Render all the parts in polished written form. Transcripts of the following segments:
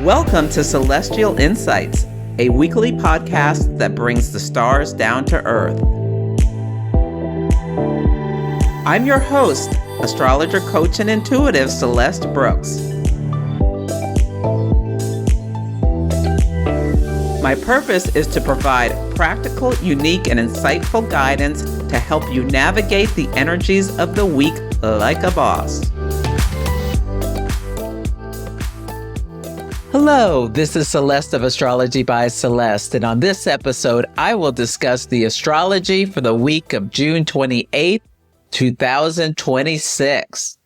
Welcome to Celestial Insights, a weekly podcast that brings the stars down to earth. I'm your host, astrologer, coach, and intuitive Celeste Brooks. My purpose is to provide practical, unique, and insightful guidance to help you navigate the energies of the week like a boss. Hello, this is Celeste of Astrology by Celeste, and on this episode, I will discuss the astrology for the week of June 28th, 2026.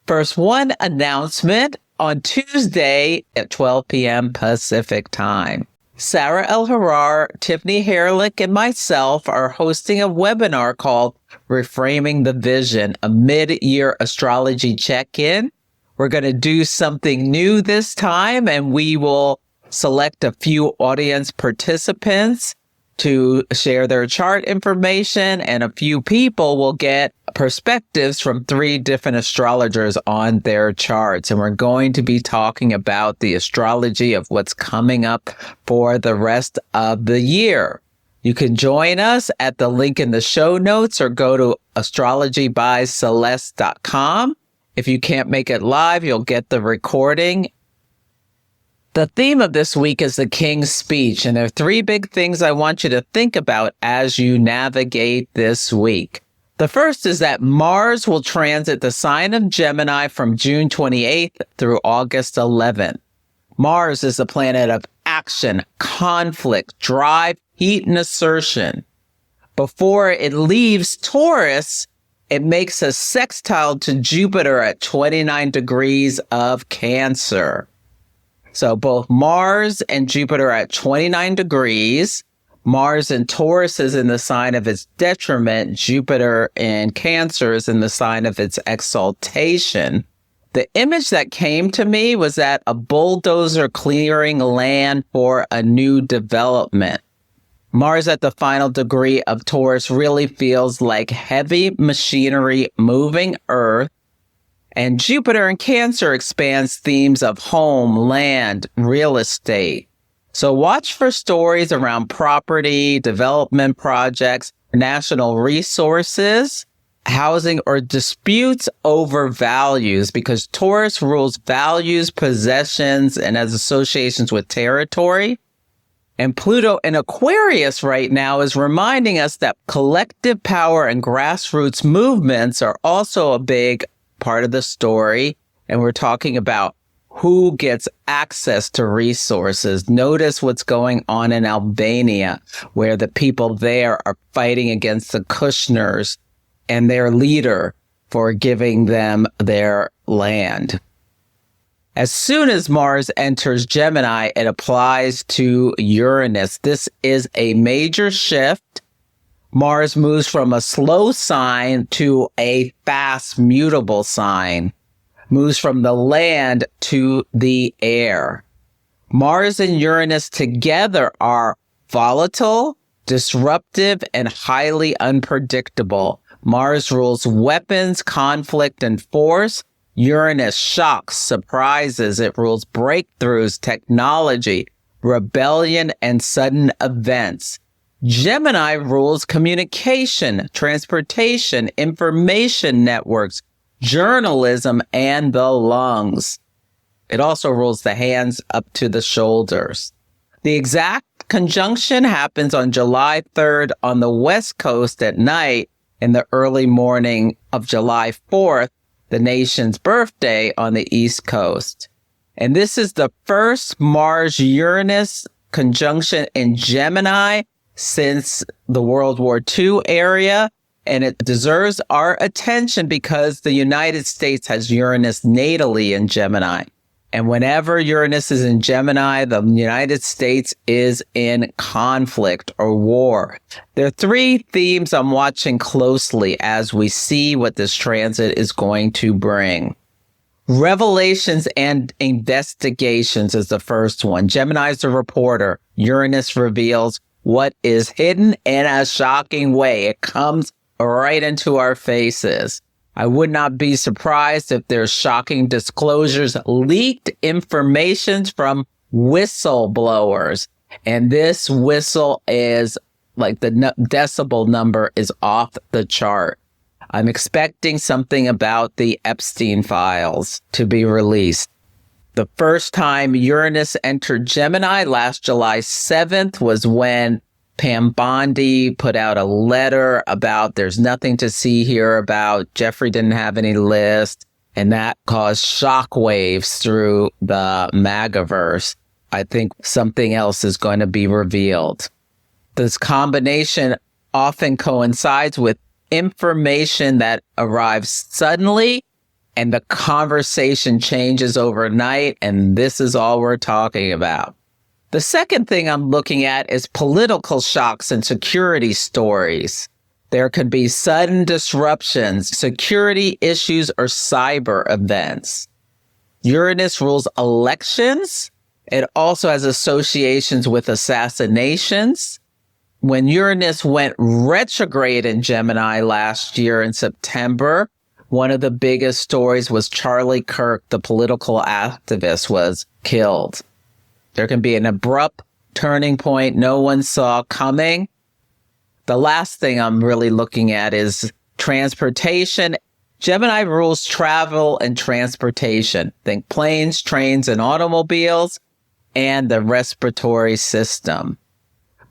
First, one announcement on Tuesday at 12 p.m. Pacific Time. Sarah El-Harar, Tiffany Harelik, and myself are hosting a webinar called Reframing the Vision, a Mid-Year Astrology Check-In. We're going to do something new this time, and we will select a few audience participants to share their chart information, and a few people will get perspectives from 3 different astrologers on their charts. And we're going to be talking about the astrology of what's coming up for the rest of the year. You can join us at the link in the show notes or go to astrologybyceleste.com. If you can't make it live, you'll get the recording. The theme of this week is the King's Speech, and there are 3 big things I want you to think about as you navigate this week. The first is that Mars will transit the sign of Gemini from June 28th through August 11th. Mars is the planet of action, conflict, drive, heat, and assertion. Before it leaves Taurus, it makes a sextile to Jupiter at 29 degrees of Cancer. So both Mars and Jupiter at 29 degrees. Mars in Taurus is in the sign of its detriment. Jupiter in Cancer is in the sign of its exaltation. The image that came to me was that a bulldozer clearing land for a new development. Mars at the final degree of Taurus really feels like heavy machinery moving Earth. And Jupiter in Cancer expands themes of home, land, real estate. So watch for stories around property, development projects, national resources, housing, or disputes over values, because Taurus rules values, possessions, and has associations with territory. And Pluto in Aquarius right now is reminding us that collective power and grassroots movements are also a big part of the story. And we're talking about who gets access to resources. Notice what's going on in Albania, where the people there are fighting against the Kushners and their leader for giving them their land. As soon as Mars enters Gemini, it applies to Uranus. This is a major shift. Mars moves from a slow sign to a fast, mutable sign. Moves from the land to the air. Mars and Uranus together are volatile, disruptive, and highly unpredictable. Mars rules weapons, conflict, and force. Uranus shocks, surprises. It rules breakthroughs, technology, rebellion, and sudden events. Gemini rules communication, transportation, information networks, journalism, and the lungs. It also rules the hands up to the shoulders. The exact conjunction happens on July 3rd on the West Coast at night, in the early morning of July 4th, the nation's birthday, on the East Coast. And this is the first Mars-Uranus conjunction in Gemini since the World War II era. And it deserves our attention because the United States has Uranus natally in Gemini. And whenever Uranus is in Gemini, the United States is in conflict or war. There are 3 themes I'm watching closely as we see what this transit is going to bring. Revelations and investigations is the first one. Gemini is the reporter. Uranus reveals what is hidden in a shocking way. It comes right into our faces. I would not be surprised if there's shocking disclosures, leaked information from whistleblowers. And this whistle is like the decibel number is off the chart. I'm expecting something about the Epstein files to be released. The first time Uranus entered Gemini last July 7th was when Pam Bondi put out a letter about there's nothing to see here about Jeffrey didn't have any list, and that caused shockwaves through the MAGAverse. I think something else is going to be revealed. This combination often coincides with information that arrives suddenly and the conversation changes overnight, and this is all we're talking about. The second thing I'm looking at is political shocks and security stories. There could be sudden disruptions, security issues, or cyber events. Uranus rules elections. It also has associations with assassinations. When Uranus went retrograde in Gemini last year in September, one of the biggest stories was Charlie Kirk, the political activist, was killed. There can be an abrupt turning point no one saw coming. The last thing I'm really looking at is transportation. Gemini rules travel and transportation. Think planes, trains, and automobiles, and the respiratory system.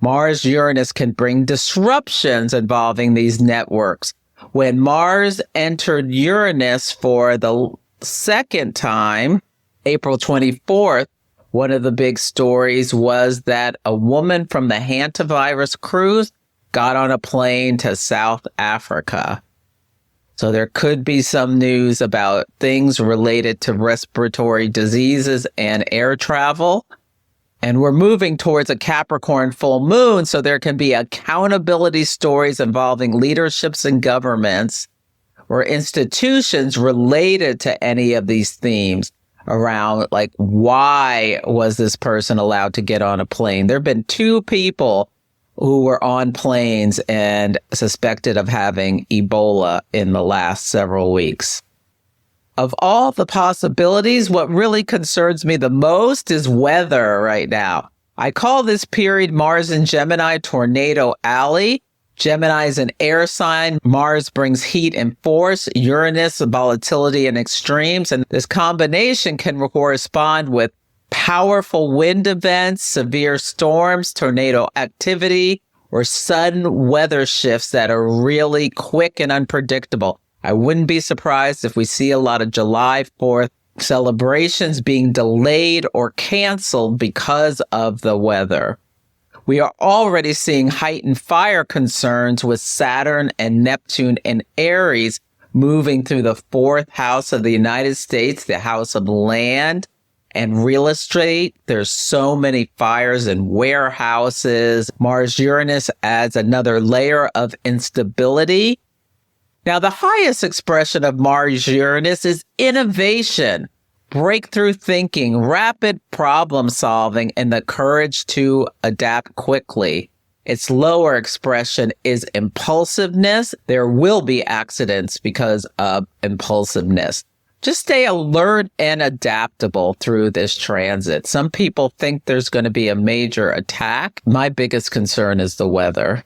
Mars-Uranus can bring disruptions involving these networks. When Mars entered Uranus for the second time, April 24th, one of the big stories was that a woman from the hantavirus cruise got on a plane to South Africa. So there could be some news about things related to respiratory diseases and air travel. And we're moving towards a Capricorn full moon, so there can be accountability stories involving leaderships and governments or institutions related to any of these themes around, like, why was this person allowed to get on a plane? There have been 2 people who were on planes and suspected of having Ebola in the last several weeks. Of all the possibilities, what really concerns me the most is weather right now. I call this period Mars in Gemini Tornado Alley. Gemini is an air sign. Mars brings heat and force, Uranus, volatility and extremes. And this combination can correspond with powerful wind events, severe storms, tornado activity, or sudden weather shifts that are really quick and unpredictable. I wouldn't be surprised if we see a lot of July 4th celebrations being delayed or canceled because of the weather. We are already seeing heightened fire concerns with Saturn and Neptune and Aries moving through the 4th house of the United States, the house of land and real estate. There's so many fires in warehouses. Mars-Uranus adds another layer of instability. Now, the highest expression of Mars-Uranus is innovation, breakthrough thinking, rapid problem solving, and the courage to adapt quickly. Its lower expression is impulsiveness. There will be accidents because of impulsiveness. Just stay alert and adaptable through this transit. Some people think there's going to be a major attack. My biggest concern is the weather.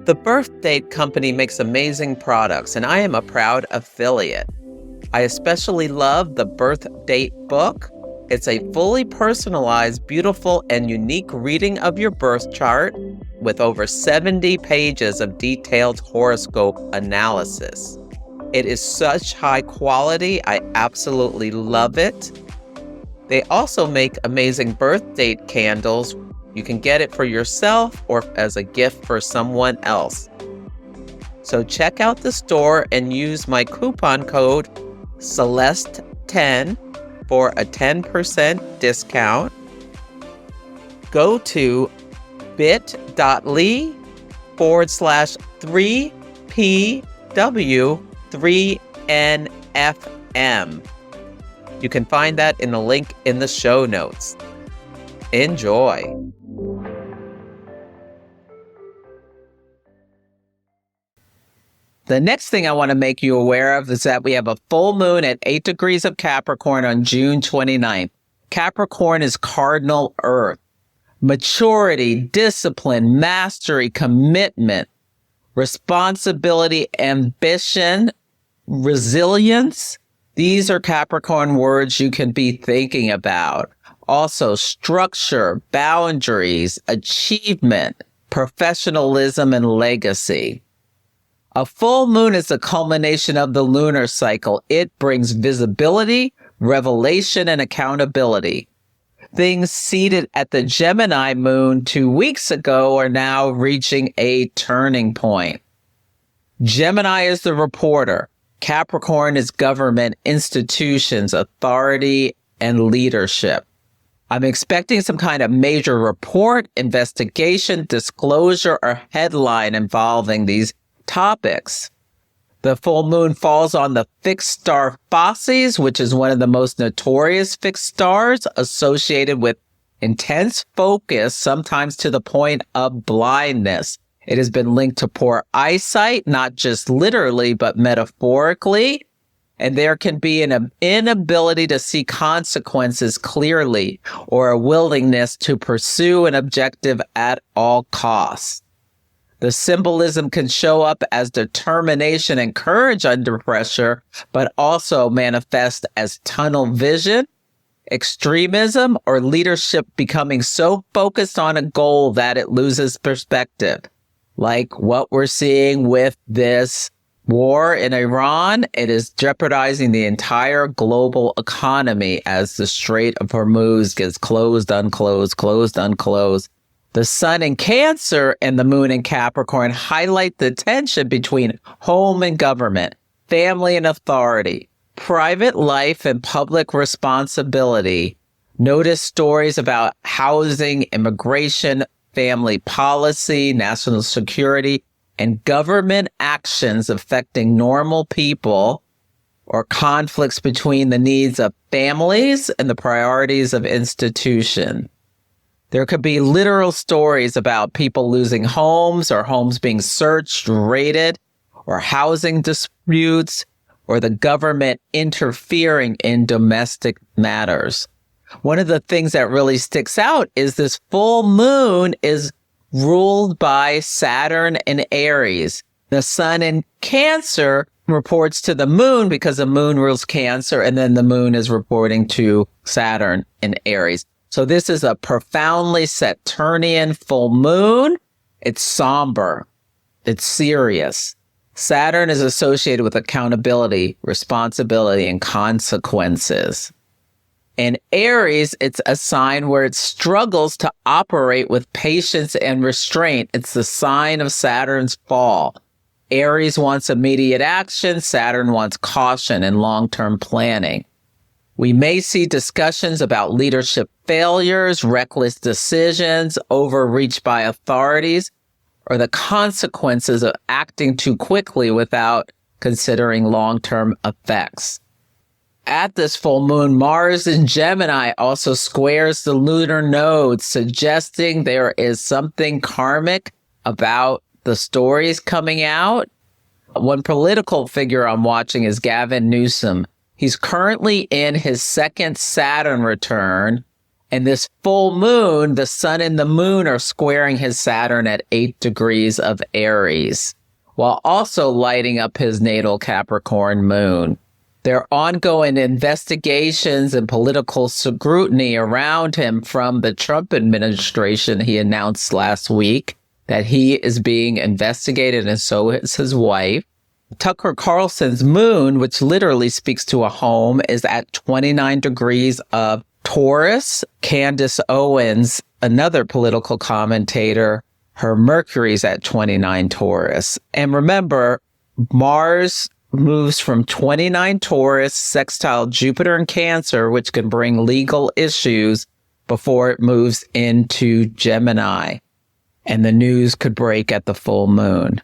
The Birthdate Company makes amazing products, and I am a proud affiliate. I especially love the Birthdate book. It's a fully personalized, beautiful, and unique reading of your birth chart with over 70 pages of detailed horoscope analysis. It is such high quality. I absolutely love it. They also make amazing birthdate candles. You can get it for yourself or as a gift for someone else. So check out the store and use my coupon code Celeste10 for a 10% discount. Go to bit.ly/3PW3NFM. You can find that in the link in the show notes. Enjoy. The next thing I want to make you aware of is that we have a full moon at 8 degrees of Capricorn on June 29th. Capricorn is cardinal earth. Maturity, discipline, mastery, commitment, responsibility, ambition, resilience. These are Capricorn words you can be thinking about. Also, structure, boundaries, achievement, professionalism, and legacy. A full moon is the culmination of the lunar cycle. It brings visibility, revelation, and accountability. Things seated at the Gemini moon 2 weeks ago are now reaching a turning point. Gemini is the reporter. Capricorn is government, institutions, authority, and leadership. I'm expecting some kind of major report, investigation, disclosure, or headline involving these topics. The full moon falls on the fixed star Phasces, which is one of the most notorious fixed stars associated with intense focus, sometimes to the point of blindness. It has been linked to poor eyesight, not just literally, but metaphorically. And there can be an inability to see consequences clearly or a willingness to pursue an objective at all costs. The symbolism can show up as determination and courage under pressure, but also manifest as tunnel vision, extremism, or leadership becoming so focused on a goal that it loses perspective. Like what we're seeing with this war in Iran, it is jeopardizing the entire global economy as the Strait of Hormuz gets closed, unclosed, closed, unclosed. The sun in Cancer and the moon in Capricorn highlight the tension between home and government, family and authority, private life and public responsibility. Notice stories about housing, immigration, family policy, national security, and government actions affecting normal people, or conflicts between the needs of families and the priorities of institutions. There could be literal stories about people losing homes or homes being searched, raided, or housing disputes, or the government interfering in domestic matters. One of the things that really sticks out is this full moon is ruled by Saturn in Aries. The sun in Cancer reports to the moon because the moon rules Cancer, and then the moon is reporting to Saturn in Aries. So this is a profoundly Saturnian full moon. It's somber. It's serious. Saturn is associated with accountability, responsibility, and consequences. In Aries, it's a sign where it struggles to operate with patience and restraint. It's the sign of Saturn's fall. Aries wants immediate action. Saturn wants caution and long-term planning. We may see discussions about leadership failures, reckless decisions, overreach by authorities, or the consequences of acting too quickly without considering long-term effects. At this full moon, Mars in Gemini also squares the lunar node, suggesting there is something karmic about the stories coming out. One political figure I'm watching is Gavin Newsom. He's currently in his second Saturn return, and this full moon, the sun and the moon are squaring his Saturn at 8 degrees of Aries, while also lighting up his natal Capricorn moon. There are ongoing investigations and political scrutiny around him from the Trump administration. He announced last week that he is being investigated, and so is his wife. Tucker Carlson's moon, which literally speaks to a home, is at 29 degrees of Taurus. Candace Owens, another political commentator, her Mercury's at 29 Taurus. And remember, Mars moves from 29 Taurus, sextile Jupiter and Cancer, which can bring legal issues before it moves into Gemini. And the news could break at the full moon.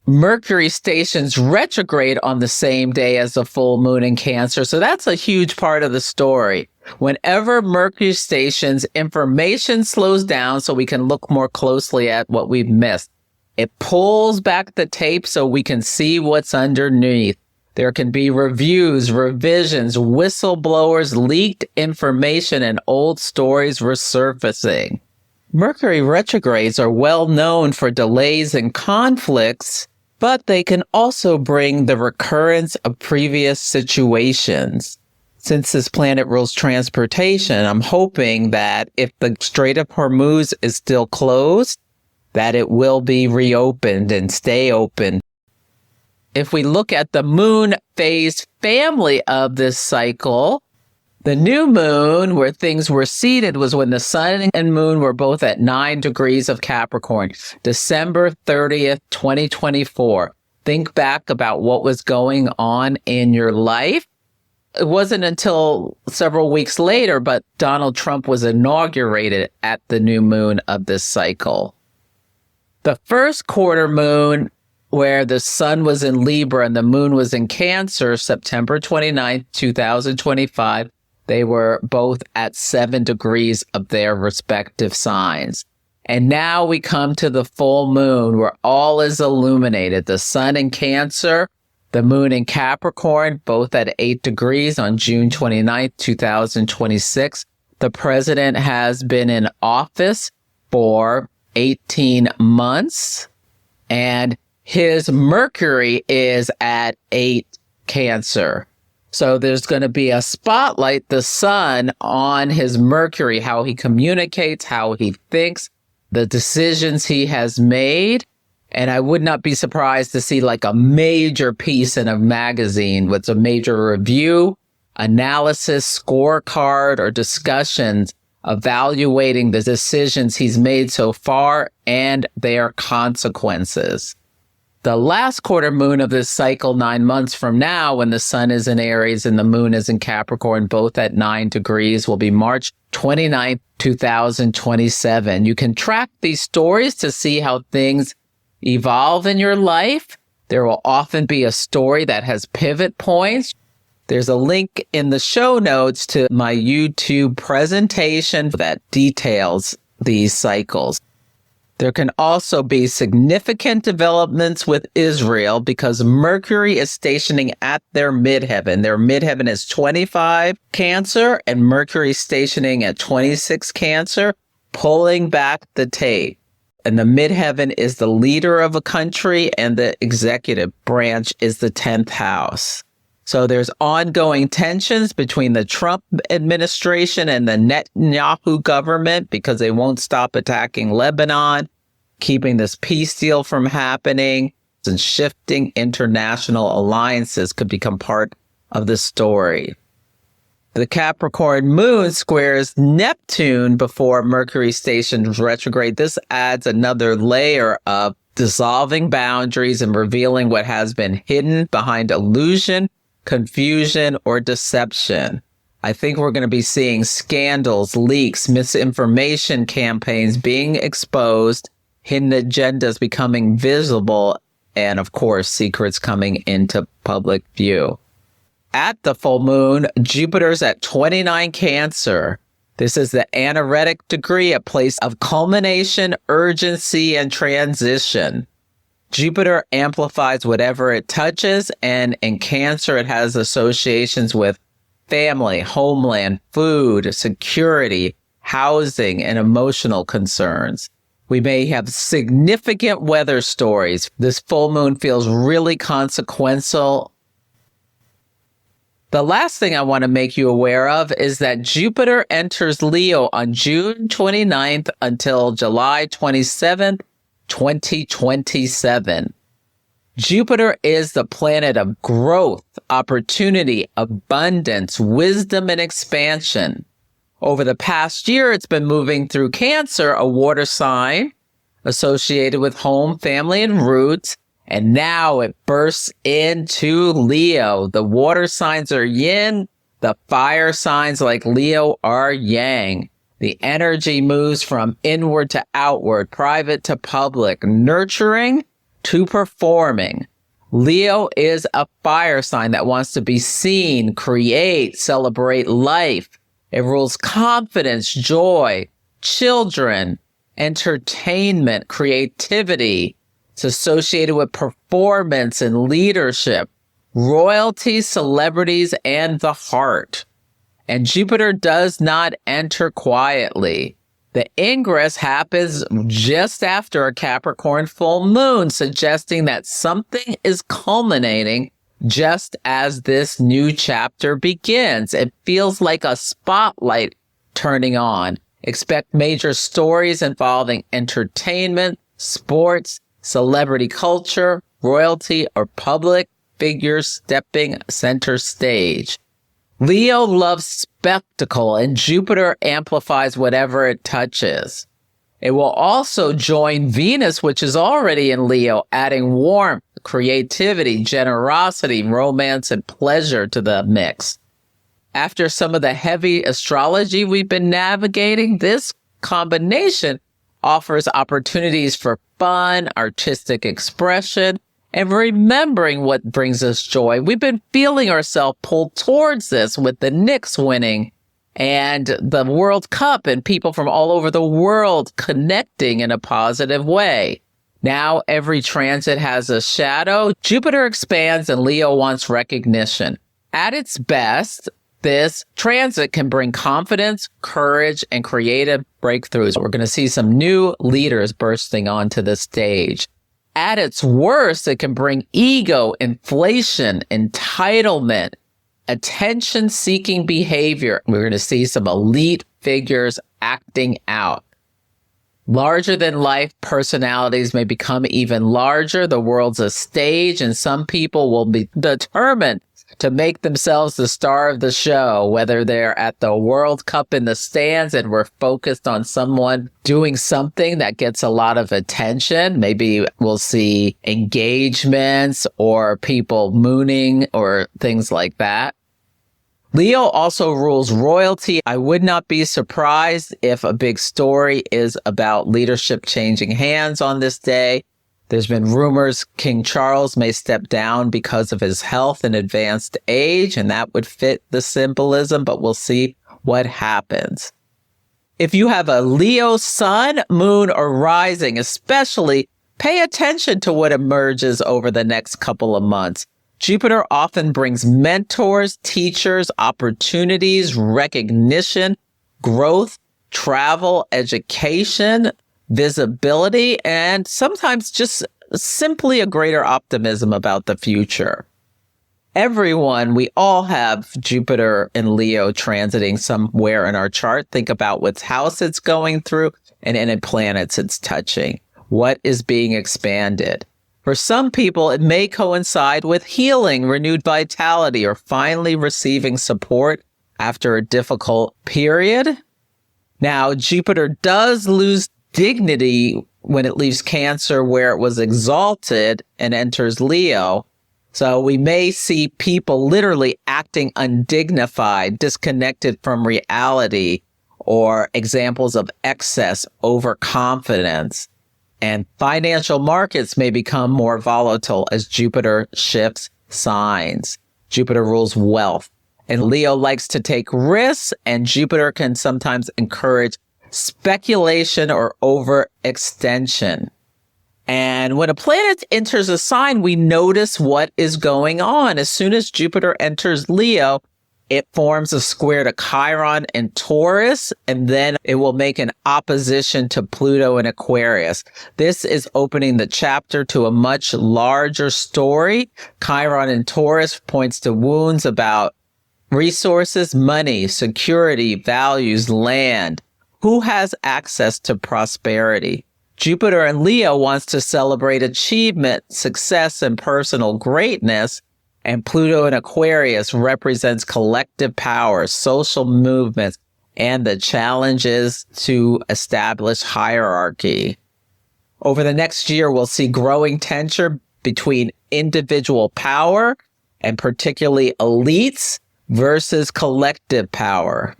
Mercury stations retrograde on the same day as the full moon in Cancer. So that's a huge part of the story. Whenever Mercury stations, information slows down so we can look more closely at what we've missed. It pulls back the tape so we can see what's underneath. There can be reviews, revisions, whistleblowers, leaked information, and old stories resurfacing. Mercury retrogrades are well known for delays and conflicts, but they can also bring the recurrence of previous situations. Since this planet rules transportation, I'm hoping that if the Strait of Hormuz is still closed, that it will be reopened and stay open. If we look at the moon phase family of this cycle, the new moon, where things were seated, was when the sun and moon were both at 9 degrees of Capricorn, December 30th, 2024. Think back about what was going on in your life. It wasn't until several weeks later, but Donald Trump was inaugurated at the new moon of this cycle. The first quarter moon, where the sun was in Libra and the moon was in Cancer, September 29th, 2025, they were both at 7 degrees of their respective signs. And now we come to the full moon where all is illuminated. The sun in Cancer, the moon in Capricorn, both at 8 degrees on June 29th, 2026. The president has been in office for 18 months, and his Mercury is at 8 Cancer. So there's going to be a spotlight, the sun, on his Mercury, how he communicates, how he thinks, the decisions he has made. And I would not be surprised to see like a major piece in a magazine with a major review, analysis, scorecard, or discussions evaluating the decisions he's made so far and their consequences. The last quarter moon of this cycle, 9 months from now, when the sun is in Aries and the moon is in Capricorn, both at 9 degrees, will be March 29th, 2027. You can track these stories to see how things evolve in your life. There will often be a story that has pivot points. There's a link in the show notes to my YouTube presentation that details these cycles. There can also be significant developments with Israel because Mercury is stationing at their midheaven. Their midheaven is 25 Cancer and Mercury stationing at 26 Cancer, pulling back the tape. And the midheaven is the leader of a country and the executive branch is the 10th house. So there's ongoing tensions between the Trump administration and the Netanyahu government because they won't stop attacking Lebanon, keeping this peace deal from happening, and shifting international alliances could become part of the story. The Capricorn moon squares Neptune before Mercury stations retrograde. This adds another layer of dissolving boundaries and revealing what has been hidden behind illusion, confusion, or deception. I think we're going to be seeing scandals, leaks, misinformation campaigns being exposed, hidden agendas becoming visible, and of course, secrets coming into public view. At the full moon, Jupiter's at 29 Cancer. This is the anaretic degree, a place of culmination, urgency, and transition. Jupiter amplifies whatever it touches, and in Cancer, it has associations with family, homeland, food, security, housing, and emotional concerns. We may have significant weather stories. This full moon feels really consequential. The last thing I want to make you aware of is that Jupiter enters Leo on June 29th until July 27th, 2027. Jupiter is the planet of growth, opportunity, abundance, wisdom, and expansion. Over the past year, it's been moving through Cancer, a water sign associated with home, family, and roots. And now it bursts into Leo. The water signs are yin. The fire signs like Leo are yang. The energy moves from inward to outward, private to public, nurturing to performing. Leo is a fire sign that wants to be seen, create, celebrate life. It rules confidence, joy, children, entertainment, creativity, It's associated with performance and leadership, royalty, celebrities, and the heart. And Jupiter does not enter quietly. The ingress happens just after a Capricorn full moon, suggesting that something is culminating just as this new chapter begins. It feels like a spotlight turning on. Expect major stories involving entertainment, sports, celebrity culture, royalty, or public figures stepping center stage. Leo loves spectacle, and Jupiter amplifies whatever it touches. It will also join Venus, which is already in Leo, adding warmth, creativity, generosity, romance, and pleasure to the mix. After some of the heavy astrology we've been navigating, this combination offers opportunities for fun, artistic expression, and remembering what brings us joy. We've been feeling ourselves pulled towards this with the Knicks winning and the World Cup and people from all over the world connecting in a positive way. Now every transit has a shadow. Jupiter expands and Leo wants recognition. At its best, this transit can bring confidence, courage, and creative breakthroughs. We're going to see some new leaders bursting onto the stage. At its worst, it can bring ego, inflation, entitlement, attention-seeking behavior. We're going to see some elite figures acting out. Larger-than-life personalities may become even larger. The world's a stage, and some people will be determined to make themselves the star of the show, whether they're at the World Cup in the stands and we're focused on someone doing something that gets a lot of attention. Maybe we'll see engagements or people mooning or things like that. Leo also rules royalty. I would not be surprised if a big story is about leadership changing hands on this day. There's been rumors King Charles may step down because of his health and advanced age, and that would fit the symbolism, but we'll see what happens. If you have a Leo sun, moon, or rising, especially pay attention to what emerges over the next couple of months. Jupiter often brings mentors, teachers, opportunities, recognition, growth, travel, education, visibility, and sometimes just simply a greater optimism about the future. We all have Jupiter and Leo transiting somewhere in our chart. Think about what house it's going through and any planets it's touching. What is being expanded? For some people, it may coincide with healing, renewed vitality, or finally receiving support after a difficult period. Now, Jupiter does lose dignity when it leaves Cancer, where it was exalted, and enters Leo. So we may see people literally acting undignified, disconnected from reality, or examples of excess, overconfidence. And financial markets may become more volatile as Jupiter shifts signs. Jupiter rules wealth, and Leo likes to take risks, and Jupiter can sometimes encourage speculation or overextension. And when a planet enters a sign, we notice what is going on. As soon as Jupiter enters Leo, it forms a square to Chiron and Taurus, and then it will make an opposition to Pluto and Aquarius. This is opening the chapter to a much larger story. Chiron and Taurus points to wounds about resources, money, security, values, land. Who has access to prosperity? Jupiter in Leo wants to celebrate achievement, success, and personal greatness. And Pluto in Aquarius represents collective power, social movements, and the challenges to establish hierarchy. Over the next year, we'll see growing tension between individual power and particularly elites versus collective power.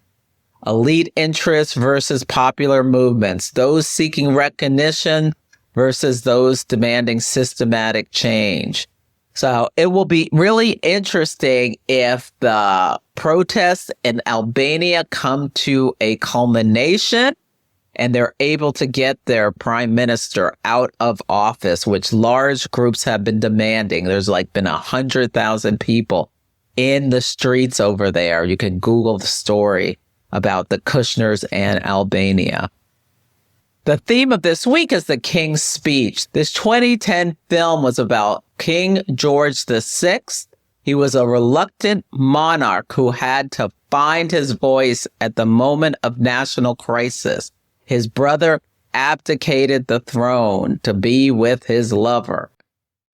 Elite interests versus popular movements, those seeking recognition versus those demanding systematic change. So it will be really interesting if the protests in Albania come to a culmination and they're able to get their prime minister out of office, which large groups have been demanding. There's been 100,000 people in the streets over there. You can Google the story about the Kushners and Albania. The theme of this week is the King's Speech. This 2010 film was about King George VI. He was a reluctant monarch who had to find his voice at the moment of national crisis. His brother abdicated the throne to be with his lover.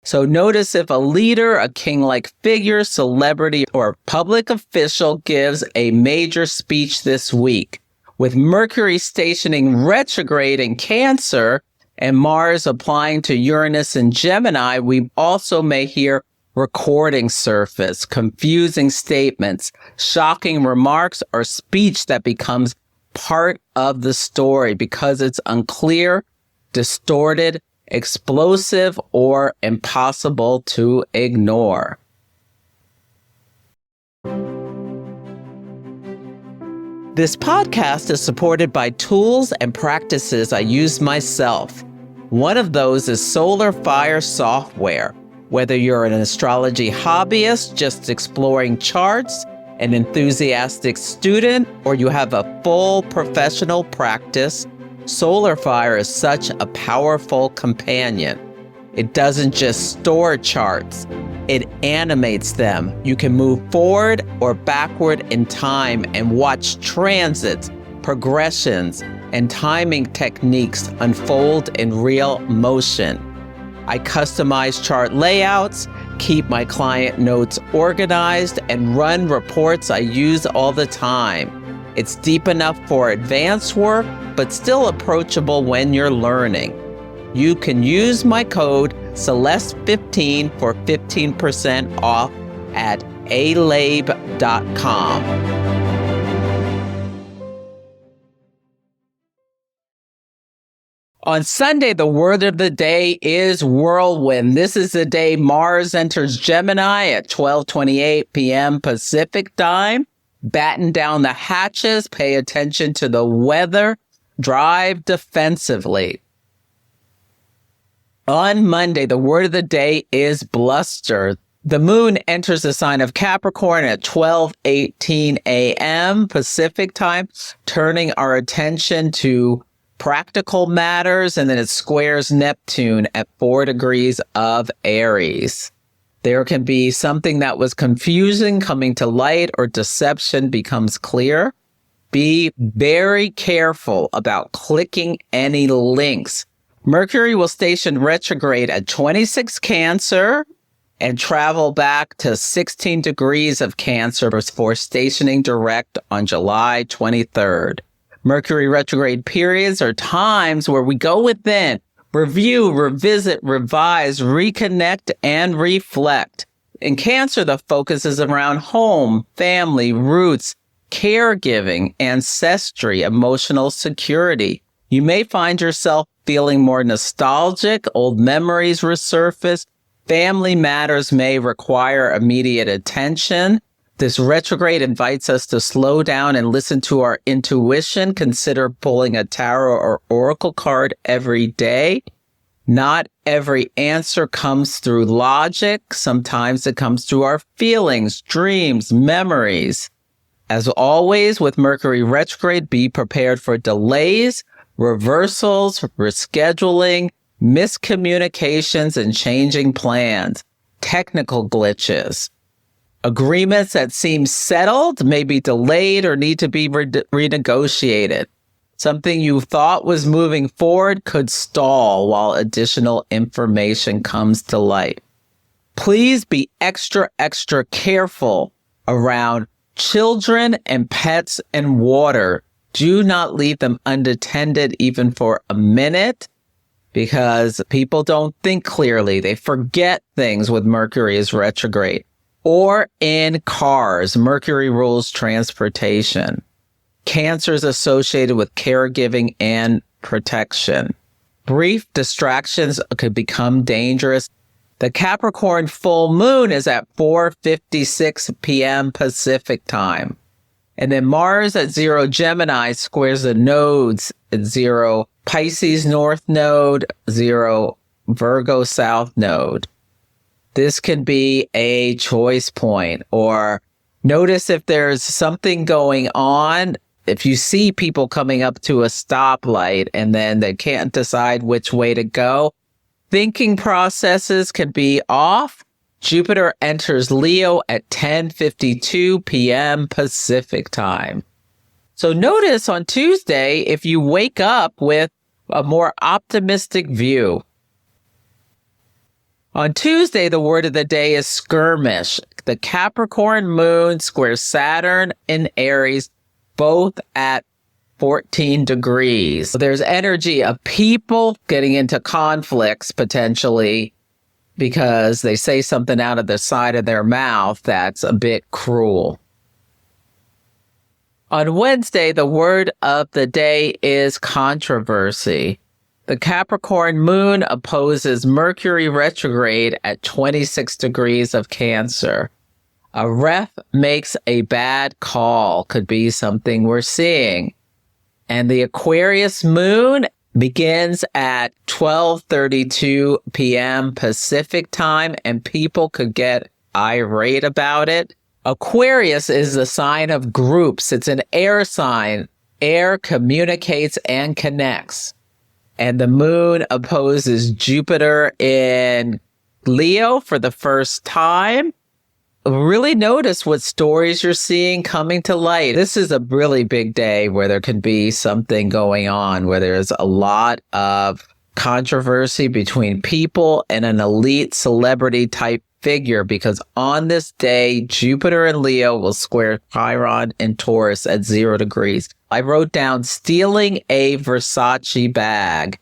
So notice if a leader, a king-like figure, celebrity, or public official gives a major speech this week. With Mercury stationing retrograde in Cancer and Mars applying to Uranus and Gemini, we also may hear recordings surface, confusing statements, shocking remarks, or speech that becomes part of the story because it's unclear, distorted, explosive, or impossible to ignore. This podcast is supported by tools and practices I use myself. One of those is Solar Fire software. Whether you're an astrology hobbyist just exploring charts, an enthusiastic student, or you have a full professional practice, Solar Fire is such a powerful companion. It doesn't just store charts, it animates them. You can move forward or backward in time and watch transits, progressions, and timing techniques unfold in real motion. I customize chart layouts, keep my client notes organized, and run reports I use all the time. It's deep enough for advanced work, but still approachable when you're learning. You can use my code Celeste15 for 15% off at alabe.com. On Sunday, the word of the day is whirlwind. This is the day Mars enters Gemini at 12:28 p.m. Pacific time. Batten down the hatches, pay attention to the weather, drive defensively. On Monday, the word of the day is bluster. The moon enters the sign of Capricorn at 12:18 a.m. Pacific time, turning our attention to practical matters, and then it squares Neptune at 4 degrees of Aries. There can be something that was confusing coming to light, or deception becomes clear. Be very careful about clicking any links. Mercury will station retrograde at 26 Cancer and travel back to 16 degrees of Cancer before stationing direct on July 23rd. Mercury retrograde periods are times where we go within, review, revisit, revise, reconnect, and reflect. In Cancer, the focus is around home, family, roots, caregiving, ancestry, emotional security. You may find yourself feeling more nostalgic, old memories resurface, family matters may require immediate attention. This retrograde invites us to slow down and listen to our intuition. Consider pulling a tarot or oracle card every day. Not every answer comes through logic. Sometimes it comes through our feelings, dreams, memories. As always, with Mercury retrograde, be prepared for delays, reversals, rescheduling, miscommunications, and changing plans, technical glitches. Agreements that seem settled may be delayed or need to be renegotiated. Something you thought was moving forward could stall while additional information comes to light. Please be extra careful around children and pets and water. Do not leave them unattended even for a minute, because people don't think clearly. They forget things with Mercury is retrograde. Or in cars, Mercury rules transportation. Cancer is associated with caregiving and protection. Brief distractions could become dangerous. The Capricorn full moon is at 4:56 p.m. Pacific time. And then Mars at 0 Gemini squares the nodes at 0 Pisces North Node, 0 Virgo South Node. This can be a choice point, or notice if there's something going on. If you see people coming up to a stoplight and then they can't decide which way to go, thinking processes can be off. Jupiter enters Leo at 10:52 p.m. Pacific time. So notice on Tuesday if you wake up with a more optimistic view. On Tuesday, the word of the day is skirmish. The Capricorn Moon squares Saturn in Aries, both at 14 degrees. So there's energy of people getting into conflicts potentially because they say something out of the side of their mouth that's a bit cruel. On Wednesday, the word of the day is controversy. The Capricorn Moon opposes Mercury retrograde at 26 degrees of Cancer. A ref makes a bad call, could be something we're seeing. And the Aquarius Moon begins at 12:32 p.m. Pacific time, and people could get irate about it. Aquarius is the sign of groups. It's an air sign. Air communicates and connects. And the moon opposes Jupiter in Leo for the first time. Really notice what stories you're seeing coming to light. This is a really big day where there can be something going on, where there's a lot of controversy between people and an elite celebrity type figure, because on this day, Jupiter in Leo will square Chiron in Taurus at 0 degrees. I wrote down stealing a Versace bag.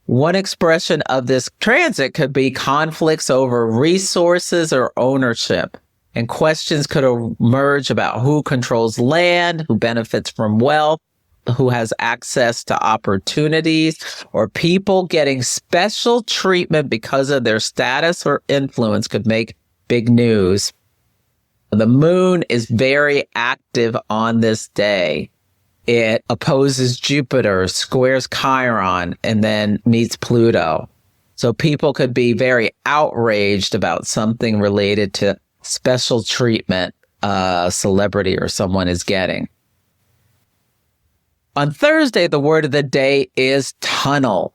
One expression of this transit could be conflicts over resources or ownership. And questions could emerge about who controls land, who benefits from wealth, who has access to opportunities, or people getting special treatment because of their status or influence could make big news. The moon is very active on this day. It opposes Jupiter, squares Chiron, and then meets Pluto. So people could be very outraged about something related to special treatment a celebrity or someone is getting. On Thursday, the word of the day is tunnel.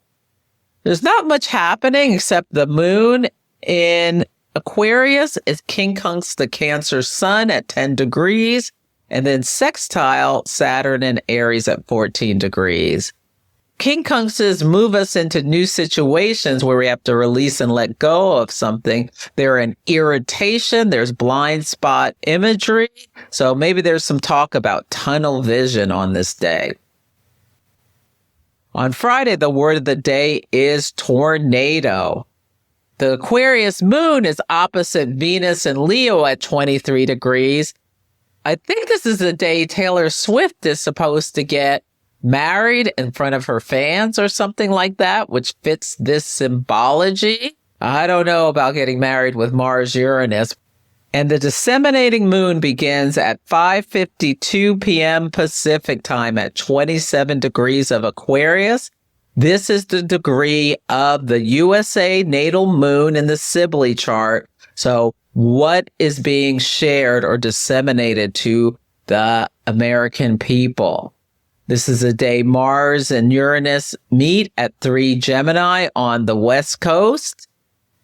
There's not much happening except the moon in Aquarius is quincunx the Cancer sun at 10 degrees, and then sextile Saturn in Aries at 14 degrees. Quincunxes move us into new situations where we have to release and let go of something. They're an irritation. There's blind spot imagery. So maybe there's some talk about tunnel vision on this day. On Friday, the word of the day is tornado. The Aquarius moon is opposite Venus and Leo at 23 degrees. I think this is the day Taylor Swift is supposed to get married in front of her fans or something like that, which fits this symbology. I don't know about getting married with Mars Uranus. And the disseminating moon begins at 5:52 p.m. Pacific time at 27 degrees of Aquarius. This is the degree of the USA natal moon in the Sibley chart. So what is being shared or disseminated to the American people? This is a day Mars and Uranus meet at 3 Gemini on the West Coast.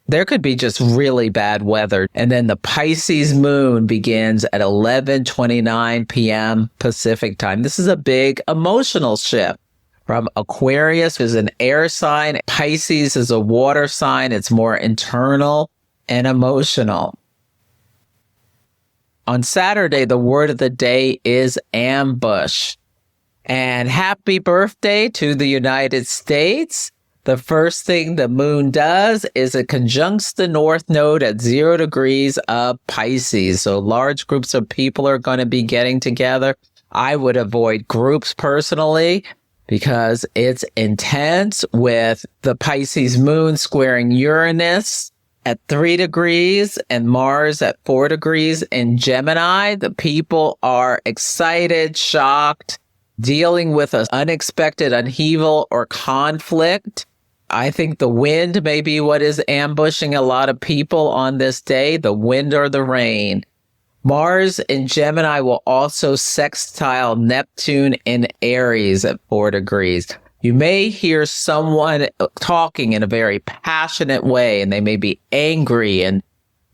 There could be just really bad weather. And then the Pisces moon begins at 11:29 p.m. Pacific time. This is a big emotional shift from Aquarius is an air sign. Pisces is a water sign. It's more internal and emotional. On Saturday, the word of the day is ambush. And happy birthday to the United States. The first thing the moon does is it conjuncts the North Node at 0 degrees of Pisces. So large groups of people are going to be getting together. I would avoid groups personally because it's intense with the Pisces moon squaring Uranus at 3 degrees and Mars at 4 degrees in Gemini. The people are excited, shocked, dealing with an unexpected upheaval or conflict. I think the wind may be what is ambushing a lot of people on this day, the wind or the rain. Mars in Gemini will also sextile Neptune in Aries at 4 degrees. You may hear someone talking in a very passionate way, and they may be angry. And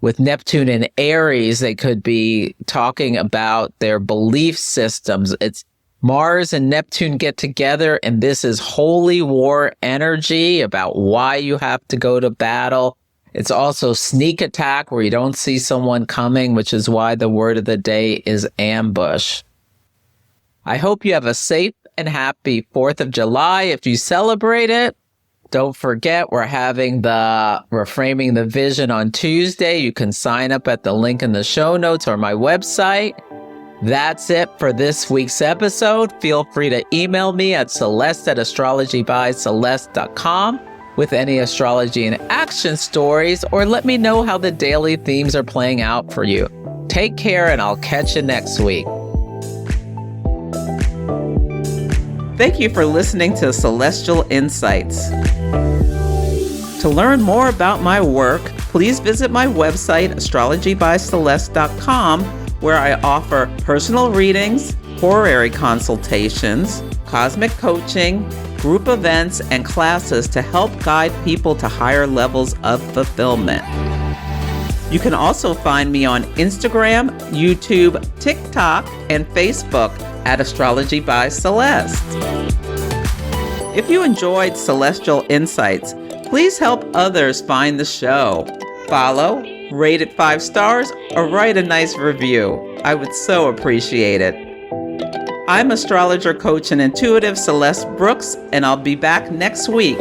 with Neptune in Aries, they could be talking about their belief systems. It's Mars and Neptune get together, and this is holy war energy about why you have to go to battle. It's also sneak attack where you don't see someone coming, which is why the word of the day is ambush. I hope you have a safe and happy 4th of July if you celebrate it. Don't forget, we're having the Reframing the Vision on Tuesday. You can sign up at the link in the show notes or my website. That's it for this week's episode. Feel free to email me at celeste@astrologybyceleste.com with any astrology and action stories, or let me know how the daily themes are playing out for you. Take care, and I'll catch you next week. Thank you for listening to Celestial Insights. To learn more about my work, please visit my website, astrologybyceleste.com, where I offer personal readings, horary consultations, cosmic coaching, group events, and classes to help guide people to higher levels of fulfillment. You can also find me on Instagram, YouTube, TikTok, and Facebook at Astrology by Celeste. If you enjoyed Celestial Insights, please help others find the show. Follow, rate it 5 stars, or write a nice review. I would so appreciate it. I'm astrologer, coach, and intuitive Celeste Brooks, and I'll be back next week.